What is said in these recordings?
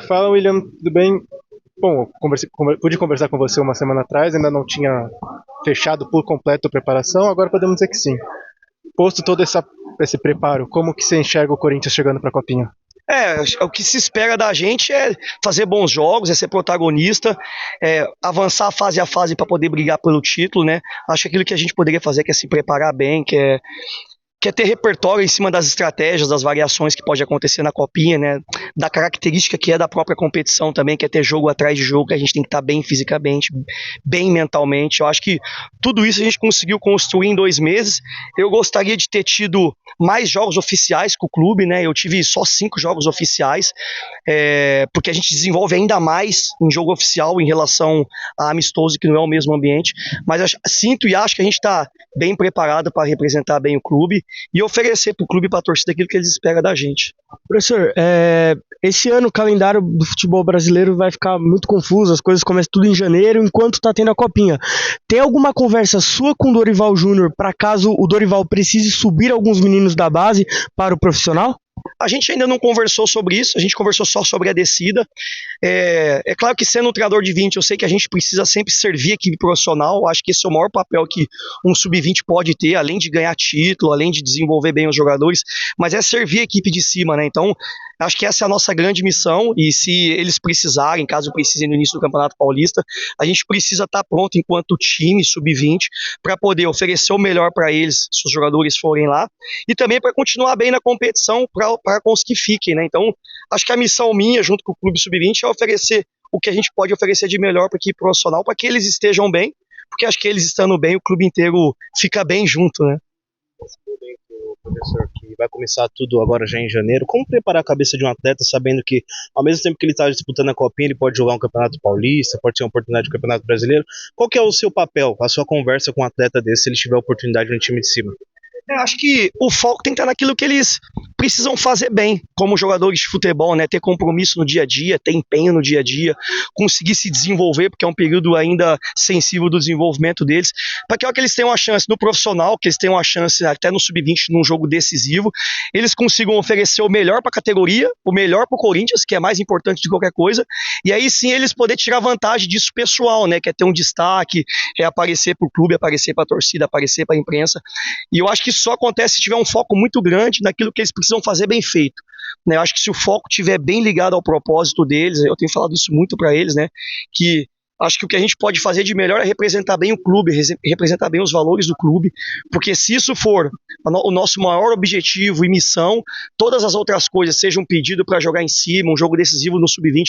Fala, William, tudo bem? Bom, eu pude conversar com você uma semana atrás, ainda não tinha fechado por completo a preparação, agora podemos dizer que sim. Posto todo esse preparo, como que você enxerga o Corinthians chegando para a Copinha? O que se espera da gente é fazer bons jogos, é ser protagonista, avançar fase a fase para poder brigar pelo título, né? Acho que aquilo que a gente poderia fazer que é se preparar bem, que é ter repertório em cima das estratégias, das variações que pode acontecer na copinha, né? Da característica que é da própria competição também, que é ter jogo atrás de jogo, que a gente tem que estar bem fisicamente, bem mentalmente. Eu acho que tudo isso a gente conseguiu construir em 2 meses. Eu gostaria de ter tido mais jogos oficiais com o clube, né? Eu tive só 5 jogos oficiais, porque a gente desenvolve ainda mais em jogo oficial em relação a amistoso, que não é o mesmo ambiente. Mas sinto e acho que a gente está bem preparado para representar bem o clube e oferecer para o clube e para a torcida aquilo que eles esperam da gente. Professor, esse ano o calendário do futebol brasileiro vai ficar muito confuso, as coisas começam tudo em janeiro, enquanto está tendo a copinha. Tem alguma conversa sua com o Dorival Júnior para caso o Dorival precise subir alguns meninos da base para o profissional? A gente ainda não conversou sobre isso, a gente conversou só sobre a descida. É claro que sendo um treinador de 20, eu sei que a gente precisa sempre servir a equipe profissional, acho que esse é o maior papel que um sub-20 pode ter, além de ganhar título, além de desenvolver bem os jogadores, mas é servir a equipe de cima, né? Então, acho que essa é a nossa grande missão, e se eles precisarem, caso precisem no início do Campeonato Paulista, a gente precisa estar pronto enquanto time sub-20 para poder oferecer o melhor para eles, se os jogadores forem lá, e também para continuar bem na competição, para conseguir fiquem, né? Então, acho que a missão minha, junto com o Clube Sub-20, é oferecer o que a gente pode oferecer de melhor para a equipe profissional, para que eles estejam bem, porque acho que eles estando bem, o clube inteiro fica bem junto, né? Professor, que vai começar tudo agora já em janeiro. Como preparar a cabeça de um atleta sabendo que, ao mesmo tempo que ele está disputando a Copinha, ele pode jogar um Campeonato Paulista, pode ter uma oportunidade de Campeonato Brasileiro? Qual que é o seu papel, a sua conversa com um atleta desse, se ele tiver a oportunidade no time de cima? Acho que o foco tem que estar naquilo que eles precisam fazer bem, como jogadores de futebol, né? Ter compromisso no dia a dia, ter empenho no dia a dia, conseguir se desenvolver, porque é um período ainda sensível do desenvolvimento deles, para que eles tenham uma chance no profissional, que eles tenham uma chance até no sub-20 num jogo decisivo, eles consigam oferecer o melhor para a categoria, o melhor para o Corinthians, que é mais importante de qualquer coisa, e aí sim eles poderem tirar vantagem disso pessoal, né? Que é ter um destaque, é aparecer para o clube, aparecer para a torcida, aparecer para a imprensa. E eu acho que só acontece se tiver um foco muito grande naquilo que eles precisam fazer bem feito. Né? Eu acho que se o foco estiver bem ligado ao propósito deles, eu tenho falado isso muito para eles, né? Que acho que o que a gente pode fazer de melhor é representar bem o clube, representar bem os valores do clube, porque se isso for o nosso maior objetivo e missão, todas as outras coisas, seja um pedido para jogar em cima, um jogo decisivo no sub-20,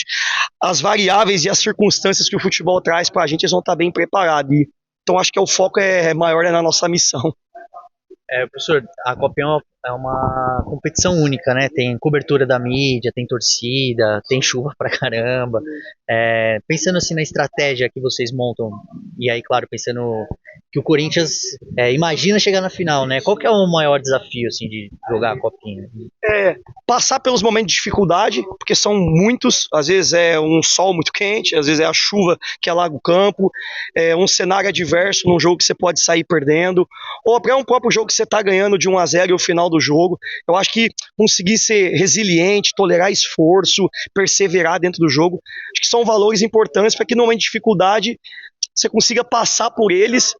as variáveis e as circunstâncias que o futebol traz para a gente, eles vão estar bem preparados. Então acho que o foco maior na nossa missão. Professor, a Copa é uma competição única, né? Tem cobertura da mídia, tem torcida, tem chuva pra caramba. Pensando assim na estratégia que vocês montam, e aí, claro, pensando que o Corinthians imagina chegar na final, né? Qual que é o maior desafio assim de jogar a Copinha? Passar pelos momentos de dificuldade, porque são muitos, às vezes é um sol muito quente, às vezes é a chuva que alaga o campo, é um cenário adverso num jogo que você pode sair perdendo, ou até um próprio jogo que você está ganhando de 1-0 e o final do jogo. Eu acho que conseguir ser resiliente, tolerar esforço, perseverar dentro do jogo, acho que são valores importantes para que no momento de dificuldade você consiga passar por eles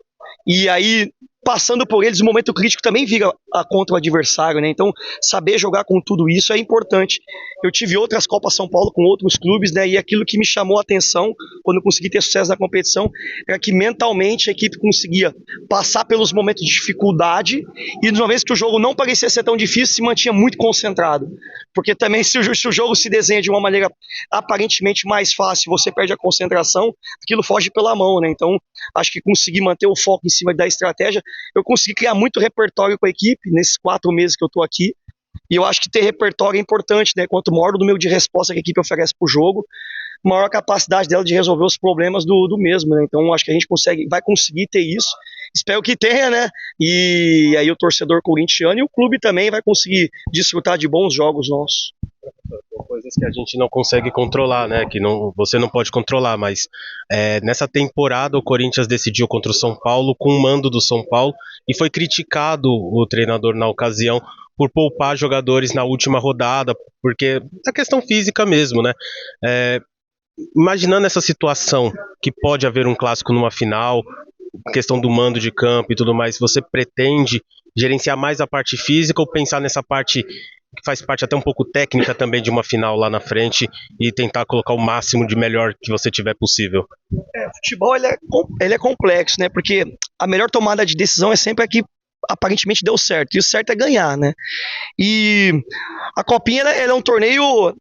e aí passando por eles, o momento crítico também vira contra o adversário, né? Então, saber jogar com tudo isso é importante. Eu tive outras Copas São Paulo com outros clubes, né? E aquilo que me chamou a atenção quando eu consegui ter sucesso na competição era que mentalmente a equipe conseguia passar pelos momentos de dificuldade e de uma vez que o jogo não parecia ser tão difícil, se mantinha muito concentrado. Porque também se o jogo se desenha de uma maneira aparentemente mais fácil, você perde a concentração, aquilo foge pela mão, né? Então, acho que conseguir manter o foco em cima da estratégia, eu consegui criar muito repertório com a equipe nesses 4 meses que eu estou aqui. E eu acho que ter repertório é importante, né? Quanto maior o número de resposta que a equipe oferece para o jogo, maior a capacidade dela de resolver os problemas do mesmo, né? Então acho que a gente vai conseguir ter isso. Espero que tenha, né? E aí o torcedor corintiano e o clube também vai conseguir desfrutar de bons jogos nossos. Depois coisas que a gente não consegue controlar, né? Que não, você não pode controlar, mas nessa temporada o Corinthians decidiu contra o São Paulo com o mando do São Paulo e foi criticado o treinador na ocasião por poupar jogadores na última rodada, porque é questão física mesmo, né? Imaginando essa situação que pode haver um clássico numa final, questão do mando de campo e tudo mais, você pretende gerenciar mais a parte física ou pensar nessa parte que faz parte até um pouco técnica também de uma final lá na frente e tentar colocar o máximo de melhor que você tiver possível? O futebol ele é complexo, né? Porque a melhor tomada de decisão é sempre a que aparentemente deu certo, e o certo é ganhar, né? E a Copinha ela é um torneio,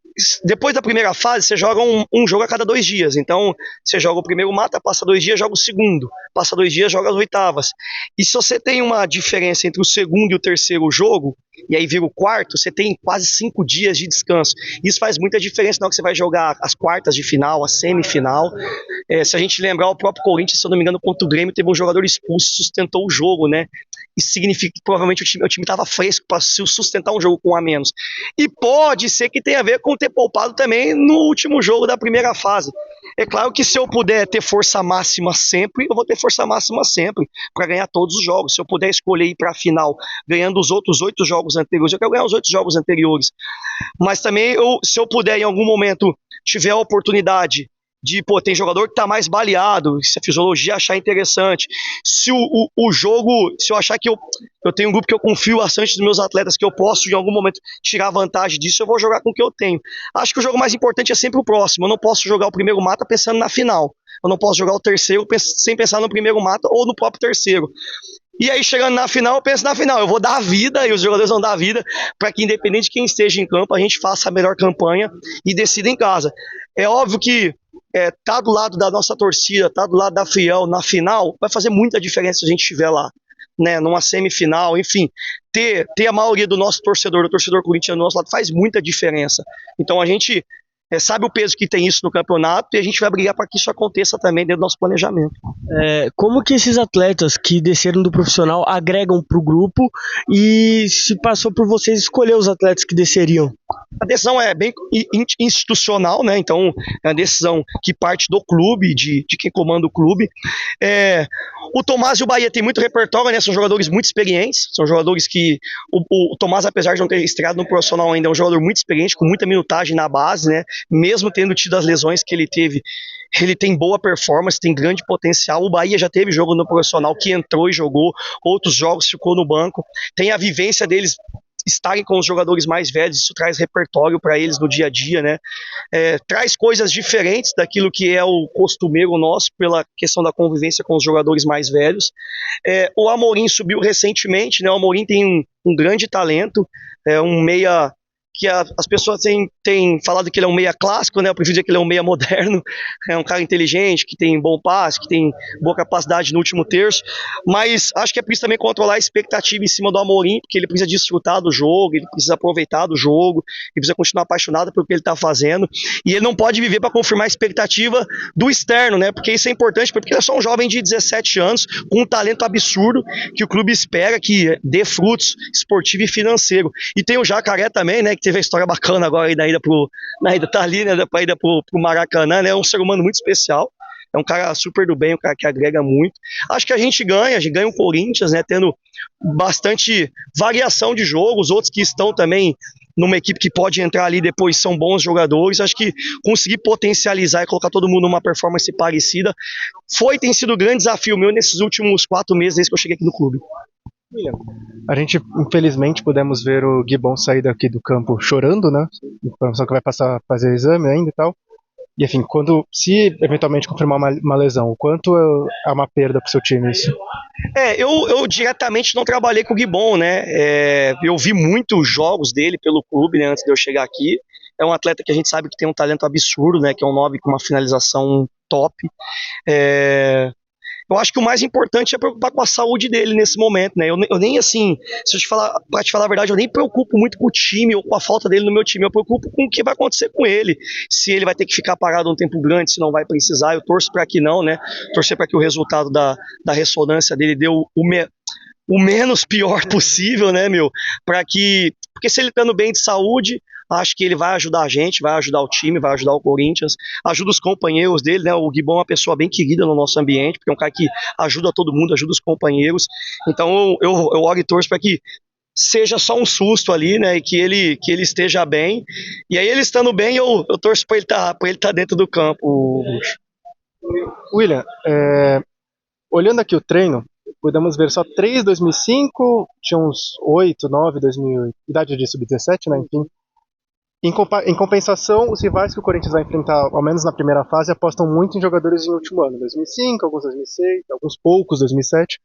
depois da primeira fase você joga um jogo a cada 2 dias, então você joga o primeiro mata, passa 2 dias, joga o segundo, passa 2 dias, joga as oitavas, e se você tem uma diferença entre o segundo e o terceiro jogo, e aí vira o quarto, você tem quase 5 dias de descanso. Isso faz muita diferença na hora que você vai jogar as quartas de final, a semifinal. Se a gente lembrar, o próprio Corinthians, se eu não me engano, contra o Grêmio, teve um jogador expulso, sustentou o jogo, né? Isso significa que provavelmente o time estava fresco para sustentar um jogo com um a menos. E pode ser que tenha a ver com ter poupado também no último jogo da primeira fase. É claro que se eu puder ter força máxima sempre, eu vou ter força máxima sempre para ganhar todos os jogos. Se eu puder escolher ir para a final ganhando os outros 8 jogos anteriores, eu quero ganhar os 8 jogos anteriores. Mas também, se eu puder em algum momento tiver a oportunidade de, tem jogador que tá mais baleado, se a fisiologia achar interessante, se o jogo, se eu achar que eu tenho um grupo que eu confio bastante nos meus atletas, que eu posso em algum momento tirar vantagem disso, eu vou jogar com o que eu tenho. Acho que o jogo mais importante é sempre o próximo, eu não posso jogar o primeiro mata pensando na final, eu não posso jogar o terceiro sem pensar no primeiro mata ou no próprio terceiro. E aí, chegando na final, eu penso na final. Eu vou dar a vida, e os jogadores vão dar a vida, para que, independente de quem esteja em campo, a gente faça a melhor campanha e decida em casa. É óbvio que tá do lado da nossa torcida, tá do lado da Fiel na final, vai fazer muita diferença se a gente estiver lá, né, numa semifinal, enfim. Ter a maioria do nosso torcedor, do torcedor corintiano do nosso lado, faz muita diferença. Então a gente sabe o peso que tem isso no campeonato e a gente vai brigar para que isso aconteça também dentro do nosso planejamento. Como que esses atletas que desceram do profissional agregam para o grupo e se passou por vocês escolher os atletas que desceriam? A decisão é bem institucional, né? Então é uma decisão que parte do clube, de quem comanda o clube. O Tomás e o Bahia têm muito repertório, né? São jogadores muito experientes, são jogadores que o Tomás, apesar de não ter estreado no profissional ainda, é um jogador muito experiente, com muita minutagem na base, né? Mesmo tendo tido as lesões que ele teve, ele tem boa performance, tem grande potencial. O Bahia já teve jogo no profissional que entrou e jogou, outros jogos ficou no banco. Tem a vivência deles estarem com os jogadores mais velhos, isso traz repertório para eles no dia a dia, né? Traz coisas diferentes daquilo que é o costumeiro nosso, pela questão da convivência com os jogadores mais velhos. O Amorim subiu recentemente, né? O Amorim tem um grande talento, um meia que as pessoas têm falado que ele é um meia clássico, né? Eu prefiro dizer que ele é um meia moderno, é um cara inteligente, que tem bom passe, que tem boa capacidade no último terço, mas acho que é preciso também controlar a expectativa em cima do Amorim, porque ele precisa desfrutar do jogo, ele precisa aproveitar do jogo, ele precisa continuar apaixonado pelo que ele está fazendo, e ele não pode viver para confirmar a expectativa do externo, né? Porque isso é importante, porque ele é só um jovem de 17 anos, com um talento absurdo, que o clube espera que dê frutos esportivo e financeiro. E tem o Jacaré também, né? Que teve a história bacana agora aí na ida tá ali, né, pra ida pro Maracanã, né, é um ser humano muito especial, é um cara super do bem, um cara que agrega muito. Acho que a gente ganha o Corinthians, né, tendo bastante variação de jogos, outros que estão também numa equipe que pode entrar ali depois são bons jogadores. Acho que conseguir potencializar e colocar todo mundo numa performance parecida tem sido um grande desafio meu nesses últimos 4 meses desde que eu cheguei aqui no clube. A gente, infelizmente, pudemos ver o Gibbon sair daqui do campo chorando, né? Informação que vai passar a fazer exame ainda e tal. E, enfim, se eventualmente confirmar uma lesão, o quanto é uma perda pro seu time isso? Eu diretamente não trabalhei com o Gibbon, né? Eu vi muitos jogos dele pelo clube, né, antes de eu chegar aqui. É um atleta que a gente sabe que tem um talento absurdo, né? Que é um 9 com uma finalização top. Eu acho que o mais importante é preocupar com a saúde dele nesse momento, né? Eu nem assim, pra te falar a verdade, eu nem preocupo muito com o time ou com a falta dele no meu time, eu preocupo com o que vai acontecer com ele, se ele vai ter que ficar parado um tempo grande, se não vai precisar. Eu torço para que não, né? Torcer para que o resultado da ressonância dele dê o menos pior possível, né, meu? Porque se ele estando bem de saúde, Acho que ele vai ajudar a gente, vai ajudar o time, vai ajudar o Corinthians, ajuda os companheiros dele, né? O Guibon é uma pessoa bem querida no nosso ambiente, porque é um cara que ajuda todo mundo, ajuda os companheiros. Então eu oro e torço para que seja só um susto ali, né? E que ele esteja bem. E aí ele estando bem, eu torço para ele tá dentro do campo, Bruxo. William, olhando aqui o treino, podemos ver só 3 2005, tinha uns 8, 9, 2000, idade de sub-17, né, enfim. Em compensação, os rivais que o Corinthians vai enfrentar, ao menos na primeira fase, apostam muito em jogadores em último ano, 2005, alguns 2006, alguns poucos 2007.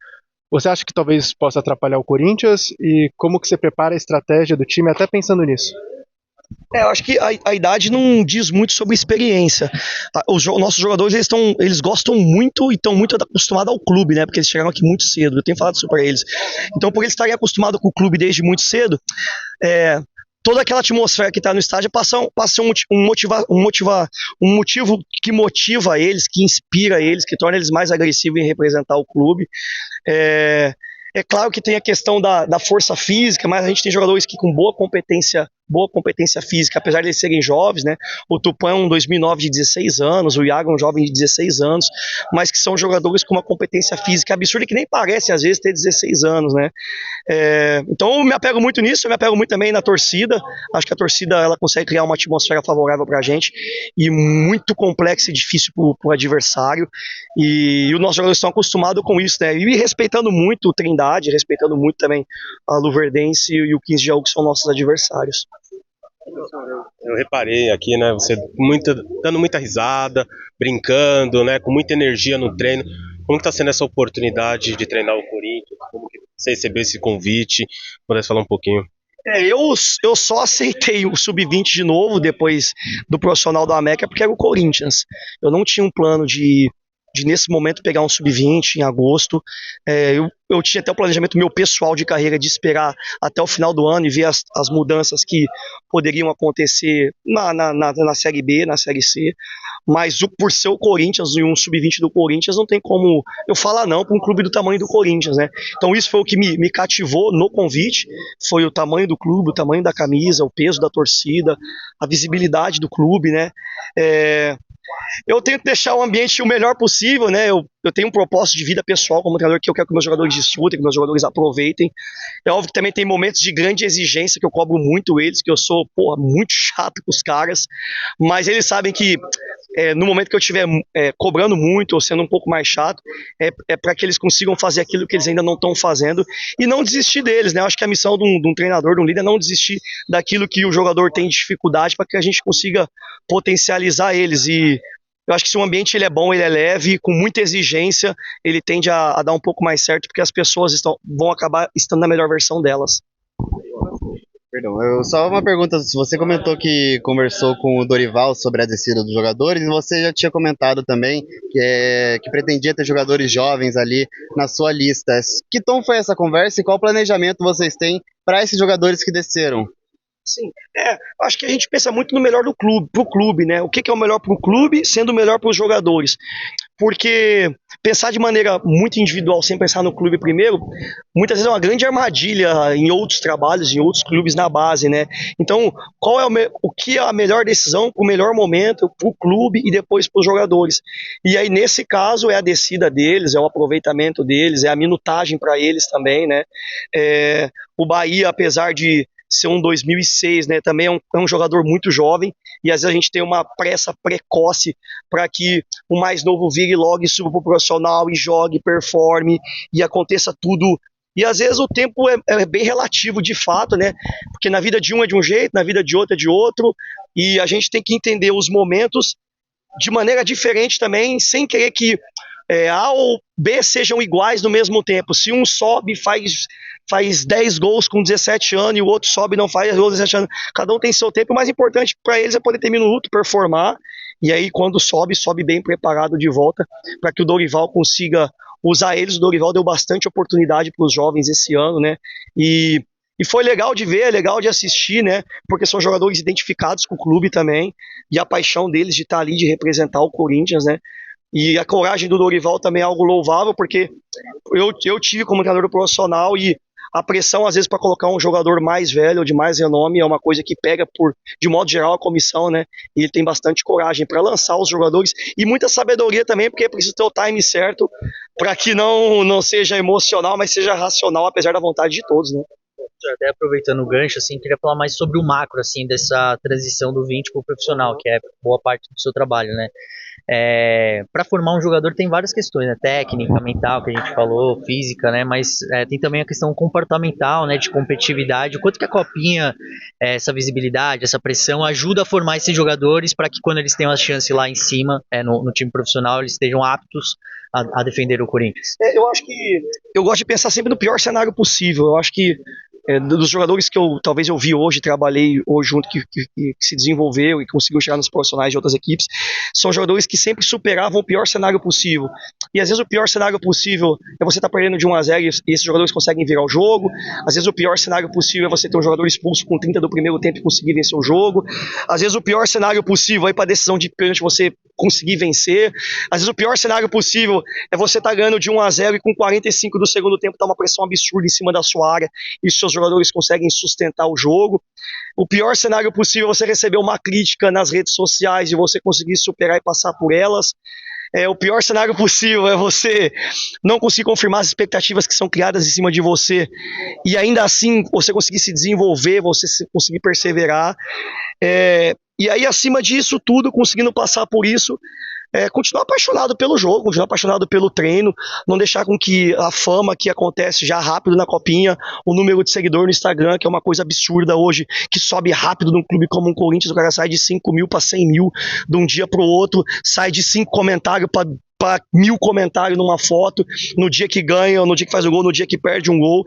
Você acha que talvez possa atrapalhar o Corinthians? E como que você prepara a estratégia do time, até pensando nisso? Eu acho que a idade não diz muito sobre experiência. Os nossos jogadores, eles gostam muito e estão muito acostumados ao clube, né? Porque eles chegaram aqui muito cedo. Eu tenho falado isso para eles. Então, por eles estarem acostumados com o clube desde muito cedo, toda aquela atmosfera que está no estádio passa um motivo que motiva eles, que inspira eles, que torna eles mais agressivos em representar o clube. É claro que tem a questão da força física, mas a gente tem jogadores que com boa competência física, apesar de eles serem jovens, né? O Tupã é um 2009 de 16 anos, o Iago é um jovem de 16 anos, mas que são jogadores com uma competência física absurda que nem parece às vezes ter 16 anos, né? Então eu me apego muito nisso, eu me apego muito também na torcida. Acho que a torcida ela consegue criar uma atmosfera favorável pra gente e muito complexa e difícil pro adversário, e os nossos jogadores estão acostumados com isso, né? E respeitando muito o Trindade, respeitando muito também a Luverdense e o 15 de Jaú, que são nossos adversários. Eu reparei aqui, né, você dando muita risada, brincando, né, com muita energia no treino. Como que tá sendo essa oportunidade de treinar o Corinthians? Como que você recebeu esse convite? Pudesse falar um pouquinho? Eu só aceitei o Sub-20 de novo depois do profissional da América porque era o Corinthians. Eu não tinha um plano de nesse momento pegar um Sub-20 em agosto. Eu tinha até o planejamento meu pessoal de carreira de esperar até o final do ano e ver as mudanças que poderiam acontecer na Série B, na Série C. Mas por ser o Corinthians e um Sub-20 do Corinthians, não tem como eu falar não para um clube do tamanho do Corinthians, né? Então isso foi o que me cativou no convite, foi o tamanho do clube, o tamanho da camisa, o peso da torcida, a visibilidade do clube, né? Eu tento deixar o ambiente o melhor possível, né? Eu tenho um propósito de vida pessoal como treinador que eu quero que meus jogadores desfrutem, que meus jogadores aproveitem. É óbvio que também tem momentos de grande exigência que eu cobro muito eles, que eu sou, muito chato com os caras, mas eles sabem que no momento que eu estiver cobrando muito ou sendo um pouco mais chato, é para que eles consigam fazer aquilo que eles ainda não estão fazendo e não desistir deles, né? Eu acho que a missão de um treinador, de um líder, é não desistir daquilo que o jogador tem dificuldade para que a gente consiga potencializar eles. E eu acho que se o ambiente ele é bom, ele é leve, com muita exigência, ele tende a dar um pouco mais certo, porque as pessoas vão acabar estando na melhor versão delas. Perdão, só uma pergunta, se você comentou que conversou com o Dorival sobre a descida dos jogadores, e você já tinha comentado também que pretendia ter jogadores jovens ali na sua lista. Que tom foi essa conversa e qual planejamento vocês têm para esses jogadores que desceram? Sim, acho que a gente pensa muito no melhor pro clube, né? O que é o melhor pro clube, sendo o melhor pros jogadores. Porque pensar de maneira muito individual, sem pensar no clube primeiro, muitas vezes é uma grande armadilha em outros trabalhos, em outros clubes na base, né? Então, qual é o que é a melhor decisão pro melhor momento, pro clube e depois pros jogadores? E aí, nesse caso, é a descida deles, é o aproveitamento deles, é a minutagem para eles também, né? O Bahia, apesar de ser um 2006, né, também é um jogador muito jovem, e às vezes a gente tem uma pressa precoce para que o mais novo vire logo e suba pro profissional e jogue, performe, e aconteça tudo. E às vezes o tempo é bem relativo de fato, né, porque na vida de um é de um jeito, na vida de outro é de outro, e a gente tem que entender os momentos de maneira diferente também, sem querer que A ou B sejam iguais no mesmo tempo. Se um sobe faz 10 gols com 17 anos e o outro sobe e não faz gols com 17 anos, cada um tem seu tempo. O mais importante para eles é poder ter minuto, performar, e aí quando sobe bem preparado de volta para que o Dorival consiga usar eles. O Dorival deu bastante oportunidade para os jovens esse ano, né? E foi legal de ver, é legal de assistir, né? Porque são jogadores identificados com o clube também, e a paixão deles de estar ali, de representar o Corinthians, né? E a coragem do Dorival também é algo louvável, porque eu tive como treinador profissional, e a pressão, às vezes, para colocar um jogador mais velho ou de mais renome é uma coisa que pega, de modo geral, a comissão, né? E ele tem bastante coragem para lançar os jogadores e muita sabedoria também, porque é preciso ter o time certo para que não seja emocional, mas seja racional, apesar da vontade de todos, né? Até aproveitando o gancho, assim, queria falar mais sobre o macro, assim, dessa transição do 20 para o profissional, que é boa parte do seu trabalho, né? Para formar um jogador tem várias questões, né? Técnica, mental, que a gente falou, física, né? Mas tem também a questão comportamental, né? De competitividade, o quanto que a copinha, essa visibilidade, essa pressão ajuda a formar esses jogadores para que quando eles tenham a chance lá em cima, no time profissional, eles estejam aptos a defender o Corinthians. Eu acho que eu gosto de pensar sempre no pior cenário possível. Eu acho que dos jogadores que talvez eu vi hoje, trabalhei hoje junto, que se desenvolveu e conseguiu chegar nos profissionais de outras equipes, são jogadores que sempre superavam o pior cenário possível. E às vezes o pior cenário possível é você estar perdendo de 1-0 e esses jogadores conseguem virar o jogo. Às vezes o pior cenário possível é você ter um jogador expulso com 30 do primeiro tempo e conseguir vencer o jogo. Às vezes o pior cenário possível é para a decisão de pênalti você conseguir vencer. Às vezes o pior cenário possível é você estar ganhando de 1-0 e com 45 do segundo tempo tá uma pressão absurda em cima da sua área e seus jogadores conseguem sustentar o jogo. O pior cenário possível é você receber uma crítica nas redes sociais e você conseguir superar e passar por elas. O pior cenário possível é você não conseguir confirmar as expectativas que são criadas em cima de você e ainda assim você conseguir se desenvolver, você conseguir perseverar. E aí, acima disso tudo, conseguindo passar por isso, continuar apaixonado pelo jogo, continuar apaixonado pelo treino, não deixar com que a fama que acontece já rápido na copinha, o número de seguidor no Instagram, que é uma coisa absurda hoje, que sobe rápido num clube como o Corinthians, o cara sai de 5 mil para 100 mil de um dia para o outro, sai de 5 comentários para 1000 comentários numa foto, no dia que ganha, no dia que faz o gol, no dia que perde um gol.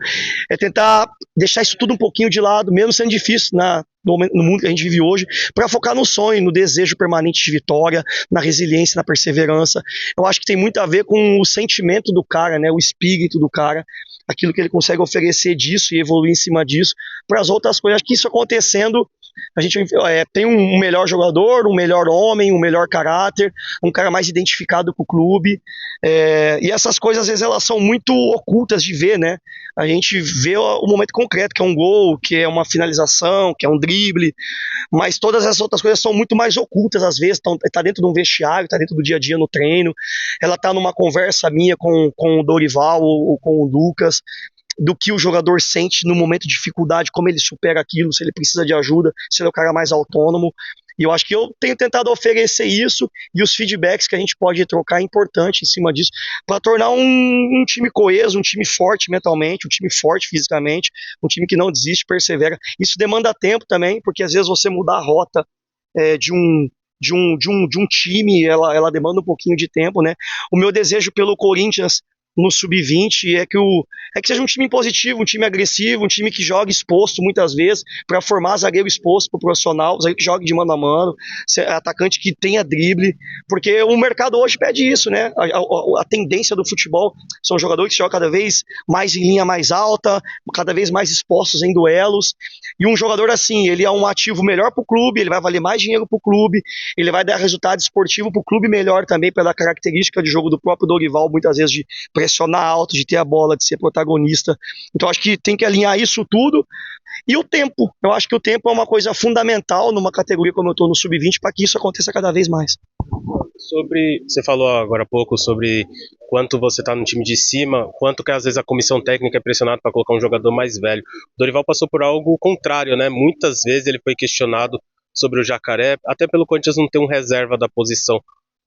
Tentar deixar isso tudo um pouquinho de lado, mesmo sendo difícil no mundo que a gente vive hoje, para focar no sonho, no desejo permanente de vitória, na resiliência, na perseverança. Eu acho que tem muito a ver com o sentimento do cara, né, o espírito do cara, aquilo que ele consegue oferecer disso e evoluir em cima disso para as outras coisas. Acho que isso acontecendo, a gente tem um melhor jogador, um melhor homem, um melhor caráter, um cara mais identificado com o clube, e essas coisas às vezes elas são muito ocultas de ver, né? A gente vê o momento concreto, que é um gol, que é uma finalização, que é um drible, mas todas essas outras coisas são muito mais ocultas às vezes, tá dentro de um vestiário, tá dentro do dia a dia no treino, ela tá numa conversa minha com o Dorival ou com o Lucas, do que o jogador sente no momento de dificuldade, como ele supera aquilo, se ele precisa de ajuda, se ele é o cara mais autônomo. E eu acho que eu tenho tentado oferecer isso, e os feedbacks que a gente pode trocar é importante em cima disso, para tornar um time coeso, um time forte mentalmente, um time forte fisicamente, um time que não desiste, persevera. Isso demanda tempo também, porque às vezes você mudar a rota de um time, ela demanda um pouquinho de tempo, né? O meu desejo pelo Corinthians no sub-20 é que seja um time positivo, um time agressivo, um time que jogue exposto muitas vezes, para formar zagueiro exposto para o profissional, zagueiro que jogue de mano a mano, atacante que tenha drible, porque o mercado hoje pede isso, né? A tendência do futebol são jogadores que jogam cada vez mais em linha mais alta, cada vez mais expostos em duelos, e um jogador assim, ele é um ativo melhor para o clube, ele vai valer mais dinheiro para o clube, ele vai dar resultado esportivo para o clube melhor também, pela característica de jogo do próprio Dorival, muitas vezes de pressionar alto, de ter a bola, de ser protagonista. Então acho que tem que alinhar isso tudo. E o tempo, eu acho que o tempo é uma coisa fundamental numa categoria como eu estou no sub-20 para que isso aconteça cada vez mais. Você falou agora há pouco sobre quanto você está no time de cima, quanto que às vezes a comissão técnica é pressionada para colocar um jogador mais velho. O Dorival passou por algo contrário, né? Muitas vezes ele foi questionado sobre o Jacaré, até pelo Corinthians não ter um reserva da posição.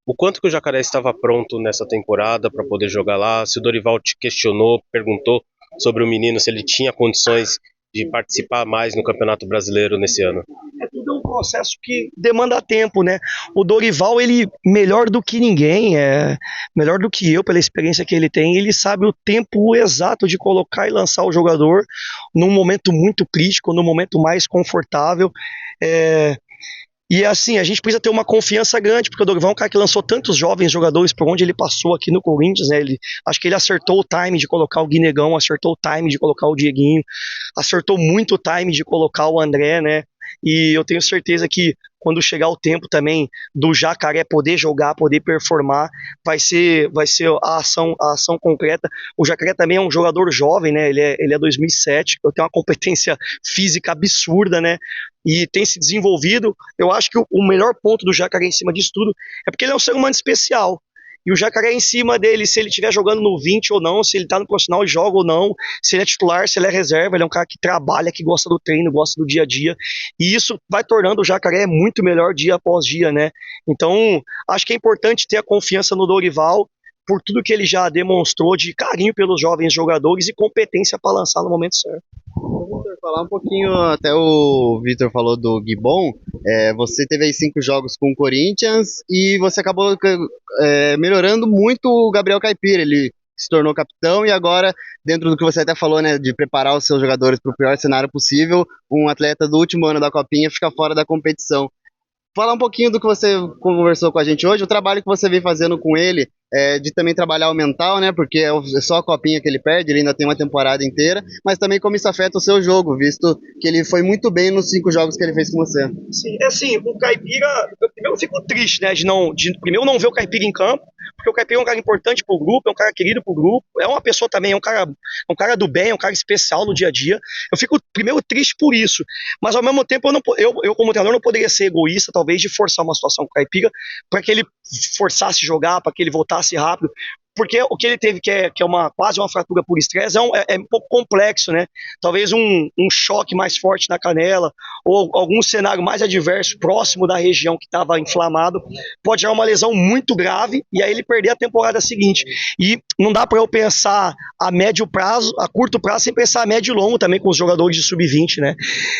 O quanto que o Jacaré estava pronto nessa temporada para poder jogar lá? Se o Dorival te questionou, perguntou sobre o menino, se ele tinha condições de participar mais no Campeonato Brasileiro nesse ano? É tudo um processo que demanda tempo, né? O Dorival, ele, melhor do que ninguém, melhor do que eu, pela experiência que ele tem, ele sabe o tempo exato de colocar e lançar o jogador num momento muito crítico, num momento mais confortável. E assim, a gente precisa ter uma confiança grande, porque o Dorival é um cara que lançou tantos jovens jogadores por onde ele passou aqui no Corinthians, né? Acho que ele acertou o time de colocar o Guinegão, acertou o time de colocar o Dieguinho, acertou muito o time de colocar o André, né? E eu tenho certeza que quando chegar o tempo também do Jacaré poder jogar, poder performar, vai ser a ação concreta. O Jacaré também é um jogador jovem, né? Ele é 2007, tem uma competência física absurda, né? E tem se desenvolvido. Eu acho que o melhor ponto do Jacaré em cima disso tudo é porque ele é um ser humano especial. E o Jacaré em cima dele, se ele estiver jogando no 20 ou não, se ele tá no profissional e joga ou não, se ele é titular, se ele é reserva, ele é um cara que trabalha, que gosta do treino, gosta do dia a dia, e isso vai tornando o Jacaré muito melhor dia após dia, né? Então, acho que é importante ter a confiança no Dorival, por tudo que ele já demonstrou de carinho pelos jovens jogadores e competência para lançar no momento certo. Vitor, falar um pouquinho, até o Vitor falou do Gibbon, você teve aí 5 jogos com o Corinthians e você acabou melhorando muito o Gabriel Caipira, ele se tornou capitão e agora, dentro do que você até falou, né, de preparar os seus jogadores para o pior cenário possível, um atleta do último ano da Copinha fica fora da competição. Fala um pouquinho do que você conversou com a gente hoje, o trabalho que você vem fazendo com ele, de também trabalhar o mental, né? Porque é só a copinha que ele perde, ele ainda tem uma temporada inteira, mas também como isso afeta o seu jogo, visto que ele foi muito bem nos 5 jogos que ele fez com você. Sim, assim, o Caipira, eu fico triste, né? Primeiro não ver o Caipira em campo, porque o Caipira é um cara importante pro grupo, é um cara querido pro grupo, é uma pessoa também, é um cara do bem, é um cara especial no dia a dia. Eu fico primeiro triste por isso, mas ao mesmo tempo eu como treinador não poderia ser egoísta, talvez, de forçar uma situação com o Caipira para que ele forçasse jogar, para que ele voltasse rápido, porque o que ele teve, que é quase uma fratura por estresse, é um pouco complexo, né? Talvez um choque mais forte na canela, ou algum cenário mais adverso, próximo da região que estava inflamado, pode gerar uma lesão muito grave, e aí ele perder a temporada seguinte. E não dá para eu pensar a médio prazo, a curto prazo, sem pensar a médio e longo também com os jogadores de sub-20, né?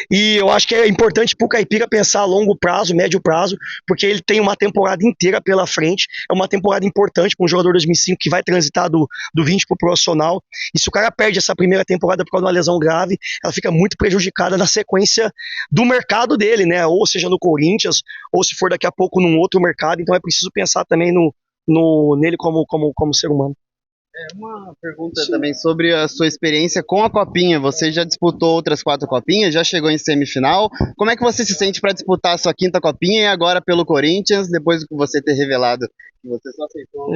E eu acho que é importante pro Caipira pensar a longo prazo, médio prazo, porque ele tem uma temporada inteira pela frente, é uma temporada importante para um jogador 2005 que vai transitar do 20 pro profissional, e se o cara perde essa primeira temporada por causa de uma lesão grave, ela fica muito prejudicada na sequência do mercado dele, né, ou seja no Corinthians, ou se for daqui a pouco num outro mercado, então é preciso pensar também nele como ser humano. Uma pergunta também sobre a sua experiência com a Copinha. Você já disputou outras 4 Copinhas, já chegou em semifinal. Como é que você se sente para disputar a sua 5ª Copinha e agora pelo Corinthians, depois de você ter revelado que você só aceitou?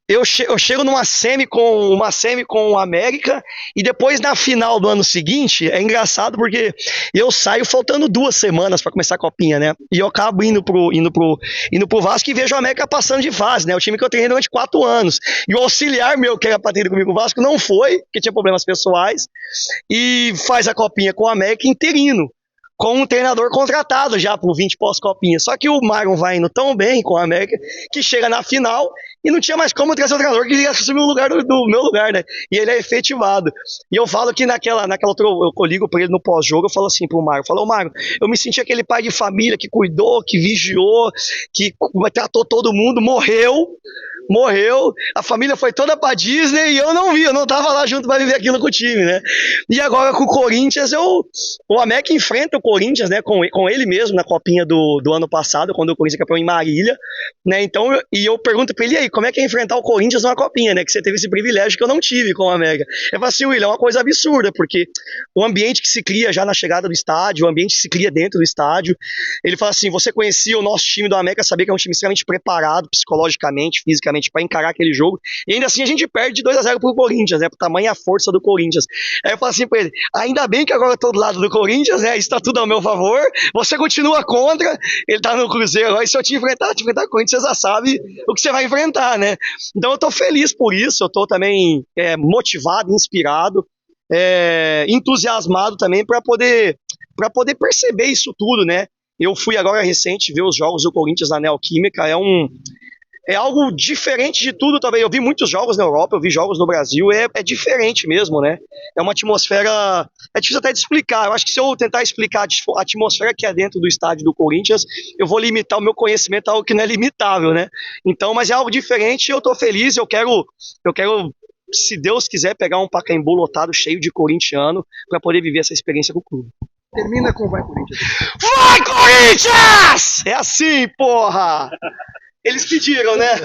Eu chego numa semi com o América e depois na final do ano seguinte, é engraçado porque eu saio faltando 2 semanas para começar a Copinha, né? E eu acabo indo pro Vasco e vejo o América passando de fase, né? O time que eu treinei durante 4 anos. E o auxiliar meu, que era pra ter ido comigo o Vasco, não foi, porque tinha problemas pessoais, e faz a Copinha com o América interino, com um treinador contratado já pro 20 pós-Copinha. Só que o Myron vai indo tão bem com o América que chega na final e não tinha mais como trazer o treinador que ia assumir o lugar do meu lugar, né? E ele é efetivado. E eu falo que naquela outra, eu ligo pra ele no pós-jogo, eu falo assim pro Myron, Myron, eu me senti aquele pai de família que cuidou, que vigiou, que tratou todo mundo, morreu, a família foi toda pra Disney e eu não tava lá junto pra viver aquilo com o time, né? E agora com o Corinthians, o América enfrenta o Corinthians, né, com ele mesmo na Copinha do ano passado, quando o Corinthians é campeão em Marília, né? Então, e eu pergunto pra ele, aí, como é que é enfrentar o Corinthians numa Copinha, né? Que você teve esse privilégio que eu não tive com o América. Eu falo assim, William, é uma coisa absurda, porque o ambiente que se cria já na chegada do estádio, o ambiente que se cria dentro do estádio, ele fala assim, você conhecia o nosso time do América, sabia que é um time extremamente preparado, psicologicamente, fisicamente, para encarar aquele jogo, e ainda assim a gente perde de 2-0 pro Corinthians, né, por tamanha força do Corinthians. Aí eu falo assim pra ele, ainda bem que agora eu tô do lado do Corinthians, né, isso tá tudo ao meu favor, você continua contra, ele tá no Cruzeiro agora, e se eu te enfrentar o Corinthians, você já sabe o que você vai enfrentar, né. Então eu tô feliz por isso, eu tô também motivado, inspirado, entusiasmado também para poder perceber isso tudo, né. Eu fui agora recente ver os jogos do Corinthians na Neoquímica, é algo diferente de tudo também. Eu vi muitos jogos na Europa, eu vi jogos no Brasil, é diferente mesmo, né? É uma atmosfera, é difícil até de explicar. Eu acho que se eu tentar explicar a atmosfera que é dentro do estádio do Corinthians, eu vou limitar o meu conhecimento a algo que não é limitável, né? Então, mas é algo diferente, eu tô feliz, eu quero, se Deus quiser, pegar um Pacaembu lotado, cheio de corintiano, para poder viver essa experiência com o clube. Termina com Vai Corinthians. Vai Corinthians! É assim, porra! Eles pediram, né?